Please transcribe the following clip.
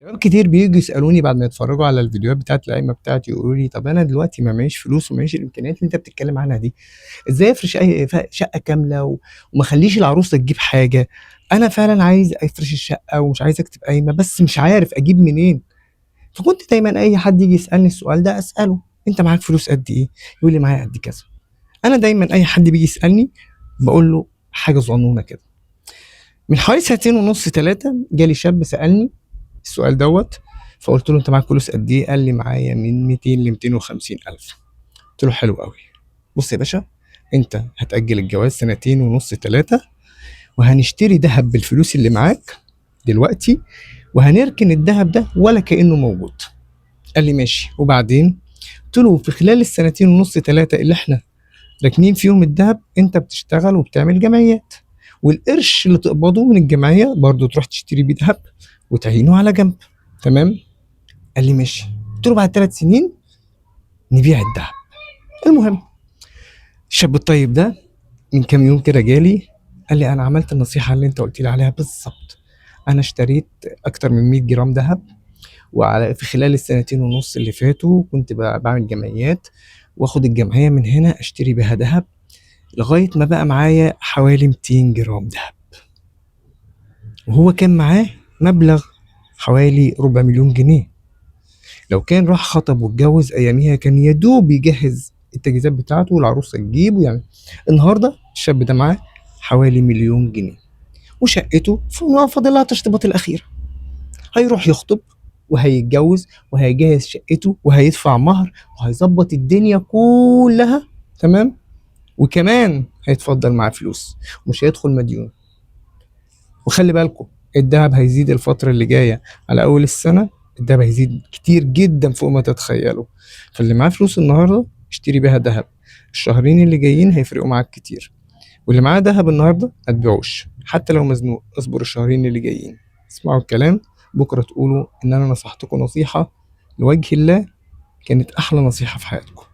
شباب كتير بييجوا يسألوني بعد ما يتفرّجوا على الفيديوهات بتاعة القايمة بتاعتي، يقولوا لي: "طَب أنا دلوقتي ما معييش فلوس وما معييش الإمكانيات اللي أنت بتتكلّم عنها دي، إزاي أفرش أي شقة كاملة وما أخلّيش العروسة تجيب حاجة؟ أنا فعلًا عايز أفرش الشقة ومش عايز أكتب قايمة، بس مش عارف أجيب منين؟" فكنت دايمًا أي حد ييجي يسألني السؤال ده أسأله: "أنت معاك فلوس قد إيه؟" يقول لي: "معايا قد كذا." أنا دايمًا أي حد بييجي يسألني باقول له حاجة صغنونة كده. من حوالي سنتين ونُص، 3 جالي شاب سألني السؤال دوّة، فقُلت له: "أنت معاك فلوس قد إيه؟" قال لي: "معايا من 200 ل250,000." قُلت له: "حلو أوي، بُص يا باشا، أنت هتأجّل الجواز سنتين ونُص، 3 وهنشتري دهب بالفلوس اللي معاك دلوقتي وهنركن الدهب ده ولا كإنه موجود." قال لي: "ماشي وبعدين؟" قُلت له: "في خلال السنتين ونُص، 3 اللي إحنا راكنين فيهم الدهب، أنت بتشتغل وبتعمل جمعيات، والقرش اللي تقبضه من الجمعية برضه تروح تشتري بيه دهب وتعينه على جنب، تمام؟" قال لي: "ماشي." قُلت له: "بعد 3 سنين نبيع الدهب." المهم الشاب الطيب ده من كام يوم كده جالي قال لي: "أنا عملت النصيحة اللي أنت قُلت لي عليها بالضبط، أنا اشتريت أكتر من 100 جرام دهب في خلال السنتين ونُص اللي فاتوا كنت باعمل جمعيات وآخد الجمعية من هنا أشتري بيها دهب لغاية ما بقى معايا حوالي 200 جرام دهب." وهو كان معاه مبلغ حوالي 400.000 جنيه. لو كان راح خطب واتجوز أياميها كان يا دوب يجهّز التجهيزات بتاعته والعروسة تجيب ويعمل. النهارده الشاب ده معاه حوالي 1.000.000 جنيه وشقته فاضل لها التشطيبات الأخيرة. هيروح يخطب وهيتجوز وهيجهّز شقته وهيدفع مهر وهيضبّط الدنيا كلّها، تمام، وكمان هيتفضّل معاه فلوس ومش هيدخل مديون. وخلّي بالكم الدهب هيزيد الفترة اللي جاية، على أول السنة الدهب هيزيد كتير جدًا فوق ما تتخيّلوا، فاللي معاه فلوس النهارده اشتري بيها دهب، الشهرين اللي جايين هيفرقوا معاك كتير، واللي معاه دهب النهارده ما تبيعوش حتى لو مزنوق، اصبر الشهرين اللي جايين، اسمعوا الكلام، بكرة تقولوا إن أنا نصحتكم نصيحة لوجه الله كانت أحلى نصيحة في حياتكم.